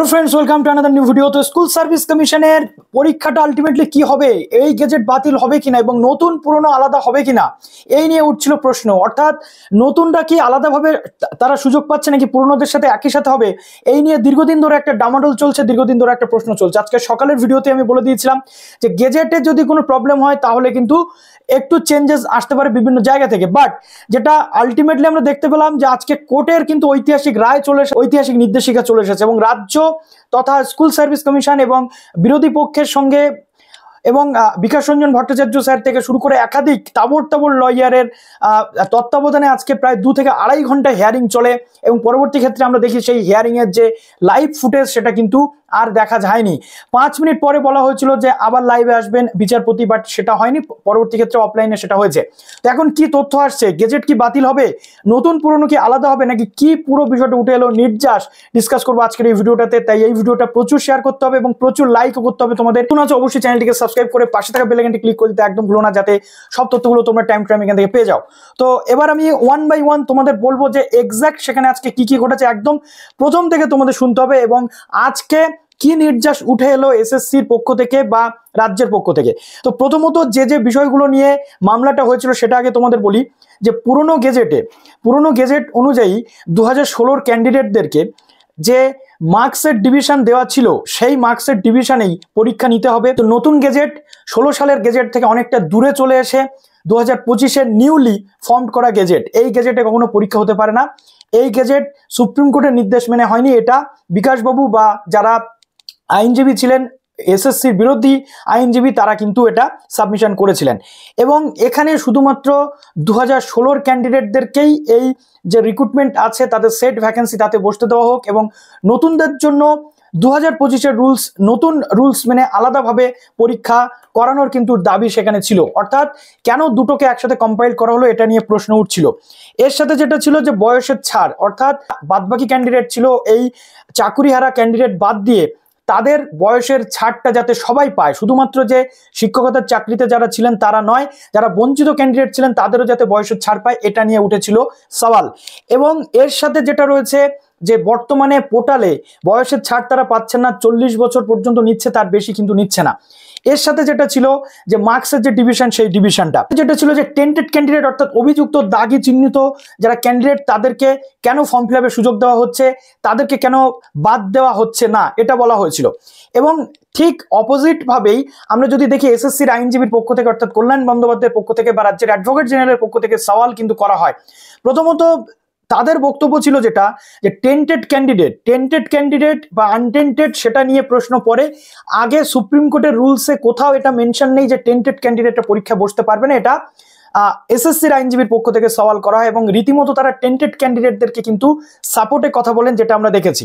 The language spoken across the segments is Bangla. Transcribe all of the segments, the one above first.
Hello friends, welcome to another new video. তো স্কুল সার্ভিস কমিশনের পরীক্ষাটা আলটিমেটলি কি হবে, এই গেজেট বাতিল হবে কিনা এবং নতুন পুরনো আলাদা হবে কিনা এই নিয়ে উঠছিল প্রশ্ন। অর্থাৎ নতুনটা কি আলাদাভাবে তারা সুযোগ পাচ্ছে নাকি পুরনোদের সাথে একই সাথে হবে, এই নিয়ে দীর্ঘদিন ধরে একটা ডামাডোল চলছে, দীর্ঘদিন ধরে একটা প্রশ্ন চলছে। আজকে সকালের ভিডিওতে আমি বলে দিয়েছিলাম যে গেজেটে যদি কোনো প্রবলেম হয় তাহলে কিন্তু একটু চেঞ্জেস আসতে পারে বিভিন্ন জায়গা থেকে, বাট যেটা আলটিমেটলি আমরা দেখতে পেলাম যে আজকে কোর্টের কিন্তু ঐতিহাসিক রায় চলে এসেছে, ঐতিহাসিক নির্দেশিকা চলে এসেছে এবং রাজ্য তথা স্কুল সার্ভিস কমিশন এবং বিরোধী পক্ষের সঙ্গে এবং বিকাশ রঞ্জন ভট্টাচার্য স্যার থেকে শুরু করে একাধিক তাবড় লয়ারের তত্ত্বাবধানে আজকে প্রায় 2 থেকে 2.5 ঘন্টা হিয়ারিং চলে এবং পরবর্তী ক্ষেত্রে আমরা দেখি সেই হিয়ারিং এর যে লাইভ ফুটেজ সেটা কিন্তু আর দেখা যায়নি। 5 মিনিট পরে বলা হয়েছিল যে আবার লাইভে আসবেন বিচারপতি, বাট সেটা হয়নি, পরবর্তী ক্ষেত্রে অফলাইনে সেটা হয়েছে। তো এখন কি তথ্য আসছে, গেজেট কি বাতিল হবে, নতুন পুরনো কি আলাদা হবে নাকি কি, পুরো বিষয়টা উঠে এলো নির্যাস ডিসকাস করবো আজকের এই ভিডিওটাতে। তাই এই ভিডিওটা প্রচুর শেয়ার করতে হবে এবং প্রচুর লাইকও করতে হবে। তোমাদের কোন আছে অবশ্যই চ্যানেলটিকে সাবস্ক্রাইব করে পাশে থাকা বেল আইকনটি ক্লিক করে দিতে একদম ভুলো না, যাতে সব তথ্যগুলো তোমরা টাইম এখান থেকে পেয়ে যাও। তো এবার আমি 1 বাই 1 তোমাদের বলবো যে এক্সাক্ট সেখানে আজকে কি কি ঘটেছে, একদম প্রথম থেকে তোমাদের শুনতে হবে এবং আজকে কি নির্যাস উঠে এলো এসএসসির পক্ষ থেকে বা রাজ্যের পক্ষ থেকে। তো প্রথমত যে বিষয়গুলো নিয়ে মামলাটা হয়েছিল সেটা আগে তোমাদের বলি। যে পুরনো গেজেট অনুযায়ী 2016 ক্যান্ডিডেটদেরকে যে মার্কসের ডিভিশন দেওয়া ছিল সেই মার্কসের ডিভিশনেই পরীক্ষা নিতে হবে। তো নতুন গেজেট 16 সালের গেজেট থেকে অনেকটা দূরে চলে এসে 2025-এর নিউলি ফর্ম করা গেজেট, এই গেজেটে কখনো পরীক্ষা হতে পারে না। এই গেজেট সুপ্রিম কোর্টের নির্দেশ মেনে হয়নি, এটা বিকাশবাবু বা যারা আইনজীবী ছিলেন এসএসসির বিরোধী আইনজীবী তারা কিন্তু এটা সাবমিশন করেছিলেন এবং এখানে শুধুমাত্র 2016 ক্যান্ডিডেটদেরকেই এই যে রিক্রুটমেন্ট আছে তাদের সেট ভ্যাকেন্সি তাতে বসতে দেওয়া হোক এবং নতুনদের জন্য 2025-এর নতুন রুলস মেনে আলাদাভাবে পরীক্ষা করানোর কিন্তু দাবি সেখানে ছিল। অর্থাৎ কেন দুটোকে একসাথে কম্পাইল করা হলো এটা নিয়ে প্রশ্ন উঠছিল। এর সাথে যেটা ছিল যে বয়সের ছাড়, অর্থাৎ বাদবাকি ক্যান্ডিডেট ছিল এই চাকুরিহারা ক্যান্ডিডেট বাদ দিয়ে তাদের বয়সের ছাড়টা যাতে সবাই পায়, শুধুমাত্র যে শিক্ষকতার চাকরিতে যারা ছিলেন তারা নয়, যারা বঞ্চিত ক্যান্ডিডেট ছিলেন তাদেরও যাতে বয়সের ছাড় পায়, এটা নিয়ে উঠেছিল সওয়াল। এবং এর সাথে যেটা রয়েছে যে বর্তমানে পোর্টালে বয়সের ছাড় তারা পাচ্ছেন না, 40 বছর পর্যন্ত নিচ্ছে, তার বেশি কিন্তু নিচ্ছে না। এর সাথে যেটা ছিল যে মার্কসের যে ডিভিশন, সেই ডিভিশনটা যেটা ছিল যে টেন্টেড ক্যান্ডিডেট অর্থাৎ অভিযুক্ত দাগি চিহ্নিত যারা ক্যান্ডিডেট তাদেরকে কেন ফর্ম ফিল আপের সুযোগ দেওয়া হচ্ছে, তাদেরকে কেন বাদ দেওয়া হচ্ছে না, এটা বলা হয়েছিল। এবং ঠিক অপোজিট ভাবেই আমরা যদি দেখি এসএসসির আইনজীবীর পক্ষ থেকে অর্থাৎ কল্যাণ বন্দ্যোপাধ্যায়ের পক্ষ থেকে বা রাজ্যের অ্যাডভোকেট জেনারেলের পক্ষ থেকে সওয়াল কিন্তু করা হয়। প্রথমত তাদের বক্তব্য ছিল যেটা যে টেন্টেড ক্যান্ডিডেট বা আনটেন্টেড সেটা নিয়ে প্রশ্ন পড়ে। আগে সুপ্রিম কোর্টের রুলসে কোথাও এটা মেনশন নেই যে টেন্টেড ক্যান্ডিডেটটা পরীক্ষা বসতে পারবে না, এটা এসএসসির আইনজীবীর পক্ষ থেকে সওয়াল করা হয় এবং রীতিমতো তারা টেন্টেড ক্যান্ডিডেটদেরকে কিন্তু সাপোর্টে কথা বলেন, যেটা আমরা দেখেছি।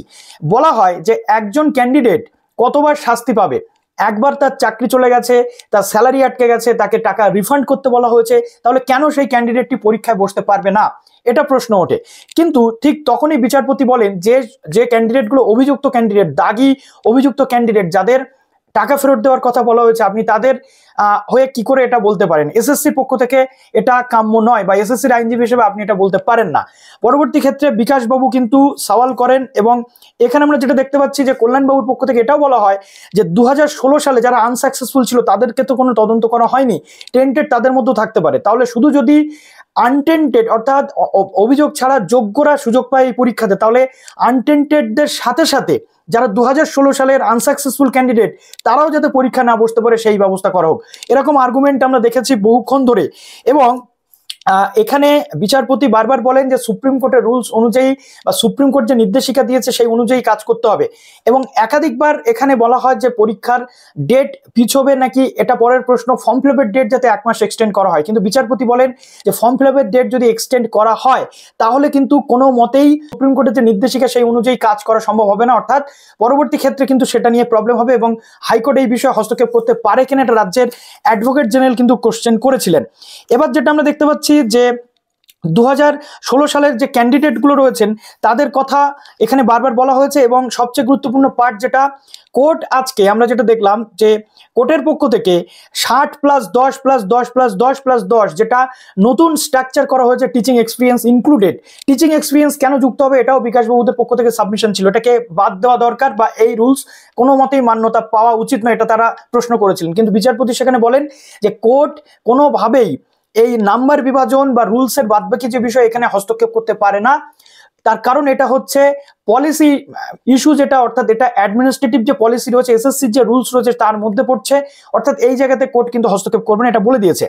বলা হয় যে একজন ক্যান্ডিডেট কতবার শাস্তি পাবে, একবার তার চাকরি চলে গেছে, তার স্যালারি আটকে গেছে, তাকে টাকা রিফান্ড করতে বলা হয়েছে, তাহলে কেন সেই ক্যান্ডিডেটটি পরীক্ষায় বসতে পারবে না, এটা প্রশ্ন ওঠে। কিন্তু ঠিক তখনই বিচারপতি বলেন যে ক্যান্ডিডেটগুলো অভিযুক্ত ক্যান্ডিডেট, দাগি অভিযুক্ত ক্যান্ডিডেট, যাদের টাকা ফেরত দেওয়ার কথা বলা হয়েছে, আপনি তাদের হয়ে কি করে এটা বলতে পারেন? এসএসসির পক্ষ থেকে এটা কাম্য নয় বা এসএসসির আইনজীবী হিসেবে আপনি এটা বলতে পারেন না। পরবর্তী ক্ষেত্রে বিকাশবাবু কিন্তু সওয়াল করেন এবং এখানে আমরা যেটা দেখতে পাচ্ছি যে কল্যাণবাবুর পক্ষ থেকে এটাও বলা হয় যে 2016 সালে যারা আনসাকসেসফুল ছিল তাদেরকে তো কোনো তদন্ত করা হয়নি, টেন্টেড তাদের মধ্যেও থাকতে পারে, তাহলে শুধু যদি আনটেন্টেড অর্থাৎ অভিযোগ ছাড়া যোগ্যরা সুযোগ পায় এই পরীক্ষাতে, তাহলে আনটেন্টেডদের সাথে সাথে যারা 2016 সালের আনসাকসেসফুল ক্যান্ডিডেট তারাও যাতে পরীক্ষা না বসতে পারে সেই ব্যবস্থা করা হোক, এরকম আর্গুমেন্ট আমরা দেখেছি বহুক্ষণ ধরে। এবং এখানে বিচারপতি বারবার বলেন যে সুপ্রিম কোর্টের রুলস অনুযায়ী বা সুপ্রিম কোর্ট যে নির্দেশিকা দিয়েছে সেই অনুযায়ী কাজ করতে হবে এবং একাধিকবার এখানে বলা হয় যে পরীক্ষার ডেট পিছবে নাকি, এটা পরের প্রশ্ন। ফর্ম ফিল আপের ডেট যাতে 1 মাস এক্সটেন্ড করা হয়, কিন্তু বিচারপতি বলেন যে ফর্ম ফিল আপের ডেট যদি এক্সটেন্ড করা হয় তাহলে কিন্তু কোনো মতেই সুপ্রিম কোর্টের যে নির্দেশিকা সেই অনুযায়ী কাজ করা সম্ভব হবে না, অর্থাৎ পরবর্তী ক্ষেত্রে কিন্তু সেটা নিয়ে প্রবলেম হবে এবং হাইকোর্ট এই বিষয়ে হস্তক্ষেপ করতে পারে কিনা এটা রাজ্যের অ্যাডভোকেট জেনারেল কিন্তু কোশ্চেন করেছিলেন। এবার যেটা আমরা দেখতে পাচ্ছি যে 2016 সালের যে ক্যান্ডিডেটগুলো রয়েছেন তাদের কথা এখানে বারবার বলা হয়েছে। এবং সবচেয়ে গুরুত্বপূর্ণ পার্ট যেটা, কোর্ট আজকে আমরা যেটা দেখলাম যে কোর্টের পক্ষ থেকে 60+10+10+10+10 যেটা নতুন স্ট্রাকচার করা হয়েছে, teaching experience included. Teaching experience কেন যুক্ত হবে, এটাও বিকাশবাবুদের পক্ষ থেকে সাবমিশন ছিল, এটাকে বাদ দেওয়া দরকার বা এই রুলস কোনো মতেই মান্যতা পাওয়া উচিত নয়, এটা তারা প্রশ্ন করেছিলেন। কিন্তু বিচারপতি সেখানে বলেন যে কোর্ট কোনোভাবেই এই নাম্বার বিভাজন বা রুলসের বাদবাকি যে বিষয় এখানে হস্তক্ষেপ করতে পারে না। তার কারণ এটা হচ্ছে পলিসি ইস্যু, যেটা অর্থাৎ এটা অ্যাডমিনিস্ট্রেটিভ যে পলিসি রয়েছে, এসএসসির যে রুলস রয়েছে তার মধ্যে পড়ছে, অর্থাৎ এই জায়গাতে কোর্ট কিন্তু হস্তক্ষেপ করবে না, এটা বলে দিয়েছে।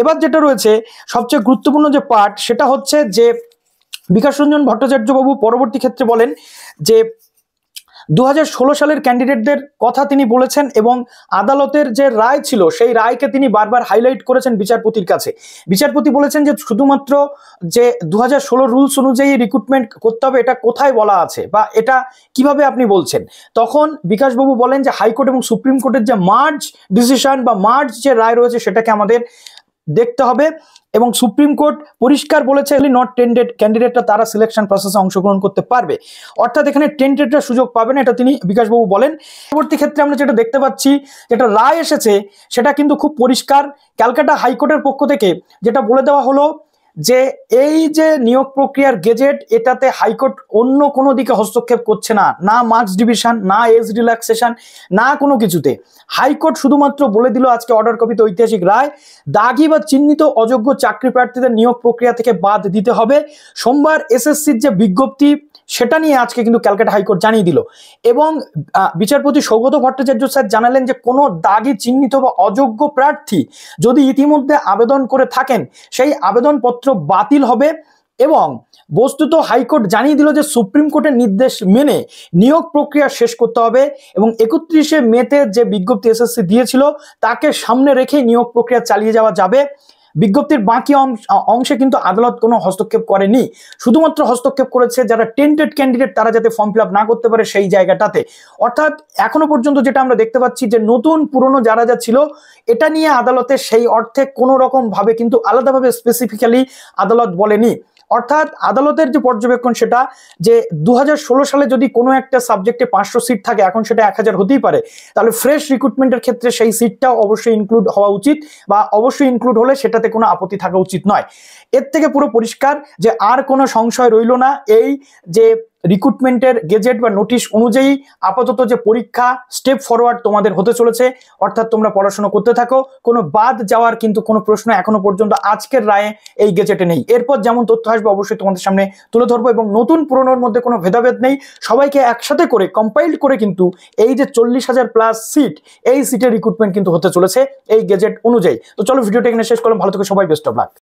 এবার যেটা রয়েছে সবচেয়ে গুরুত্বপূর্ণ যে পার্ট, সেটা হচ্ছে যে বিকাশ রঞ্জন ভট্টাচার্য বাবু পরবর্তী ক্ষেত্রে বলেন যে 2016 সালের ক্যান্ডিডেটদের কথা তিনি বলেছেন এবং আদালতের যে রায় ছিল সেই রায়কে তিনি বারবার হাইলাইট করেছেন বিচারপতির কাছে। বিচারপতি বলেছেন যে শুধুমাত্র যে 2016 রুলস অনুযায়ী রিক্রুটমেন্ট করতে হবে এটা কোথায় বলা আছে বা এটা কিভাবে আপনি বলছেন। তখন বিকাশবাবু বলেন যে হাইকোর্ট এবং সুপ্রিম কোর্টের যে মার্জ ডিসিশন বা মার্জ যে রায় রয়েছে সেটাকে আমাদের দেখতে হবে। এবং সুপ্রিম কোর্ট পরিষ্কার বলেছে নট টেন্ডেড ক্যান্ডিডেটরা তারা সিলেকশন প্রসেসে অংশগ্রহণ করতে পারবে, অর্থাৎ এখানে টেন্ডেডরা সুযোগ পাবে না, এটা তিনি বিকাশবাবু বলেন। পরবর্তী ক্ষেত্রে আমরা যেটা দেখতে পাচ্ছি, যেটা রায় এসেছে সেটা কিন্তু খুব পরিষ্কার। ক্যালকাটা হাইকোর্টের পক্ষ থেকে যেটা বলে দেওয়া হলো যে এই যে নিয়োগ প্রক্রিয়ার গেজেট, এটাতে হাইকোর্ট অন্য কোনো দিকে হস্তক্ষেপ করছে না, না মার্কস ডিভিশন, না এজ রিল্যাক্সেশন, না কোনো কিছুতে। হাইকোর্ট শুধুমাত্র বলে দিল আজকে অর্ডার কপিতে ঐতিহাসিক রায়, দাগি বা চিহ্নিত অযোগ্য চাকরি প্রার্থীদের নিয়োগ প্রক্রিয়া থেকে বাদ দিতে হবে। সোমবার এসএসসির যে বিজ্ঞপ্তি সেটা নিয়ে আজকে কিন্তু ক্যালকাটা হাইকোর্ট জানিয়ে দিল। এবং বিচারপতি সৌগত ভট্টাচার্য স্যার জানালেন যে কোনো দাগি চিহ্নিত বা অযোগ্য প্রার্থী যদি ইতিমধ্যে আবেদন করে থাকেন সেই আবেদনপত্র বাতিল হবে। এবং বস্তুত হাইকোর্ট জানিয়ে দিল যে সুপ্রিম কোর্টের নির্দেশ মেনে নিয়োগ প্রক্রিয়া শেষ করতে হবে এবং 31শে মেতে যে বিজ্ঞপ্তি এসএসসি দিয়েছিল তাকে সামনে রেখে নিয়োগ প্রক্রিয়া চালিয়ে যাওয়া যাবে। বিজ্ঞপ্তির বাকি অংশে কিন্তু আদালত কোনো হস্তক্ষেপ করেনি, শুধুমাত্র হস্তক্ষেপ করেছে যারা টেন্টেড ক্যান্ডিডেট তারা যাতে ফর্ম ফিল আপ না করতে পারে সেই জায়গাটাতে। অর্থাৎ এখনো পর্যন্ত যেটা আমরা দেখতে পাচ্ছি যে নতুন পুরনো যারা যা ছিল এটা নিয়ে আদালতে সেই অর্থে কোনো রকম ভাবে কিন্তু আলাদাভাবে স্পেসিফিক্যালি আদালত বলেনি। অর্থাৎ আদালতের যে পর্যবেক্ষণ সেটা যে 2016 সালে যদি কোনো একটা সাবজেক্টে 500 সিট থাকে, এখন সেটা 1000 হতেই পারে, তাহলে ফ্রেশ রিক্রুটমেন্টের ক্ষেত্রে সেই সিটটাও অবশ্যই ইনক্লুড হওয়া উচিত বা অবশ্যই ইনক্লুড হলে সেটাতে কোনো আপত্তি থাকা উচিত নয়। এর থেকে পুরো পরিষ্কার যে আর কোনো সংশয় রইল না, এই যে রিক্রুটমেন্টের গেজেট বা নোটিশ অনুযায়ী আপাতত যে পরীক্ষা স্টেপ ফরওয়ার্ড তোমাদের হতে চলেছে, অর্থাৎ তোমরা পড়াশোনা করতে থাকো, কোনো বাদ যাওয়ার কিন্তু কোনো প্রশ্ন এখনো পর্যন্ত আজকের রায়ে এই গেজেটে নেই। এরপর যেমন তথ্য আসবে অবশ্যই তোমাদের সামনে তুলে ধরবো এবং নতুন পুরনোর মধ্যে কোনো ভেদাভেদ নেই, সবাইকে একসাথে করে কম্পাইল্ড করে কিন্তু এই যে 40,000+ সিট এই সিটের রিক্রুটমেন্ট কিন্তু হতে চলেছে এই গেজেট অনুযায়ী। তো চলো ভিডিওটা এখানে শেষ করলাম, ভালো থেকে সবাই, বেস্ট অফ লাক।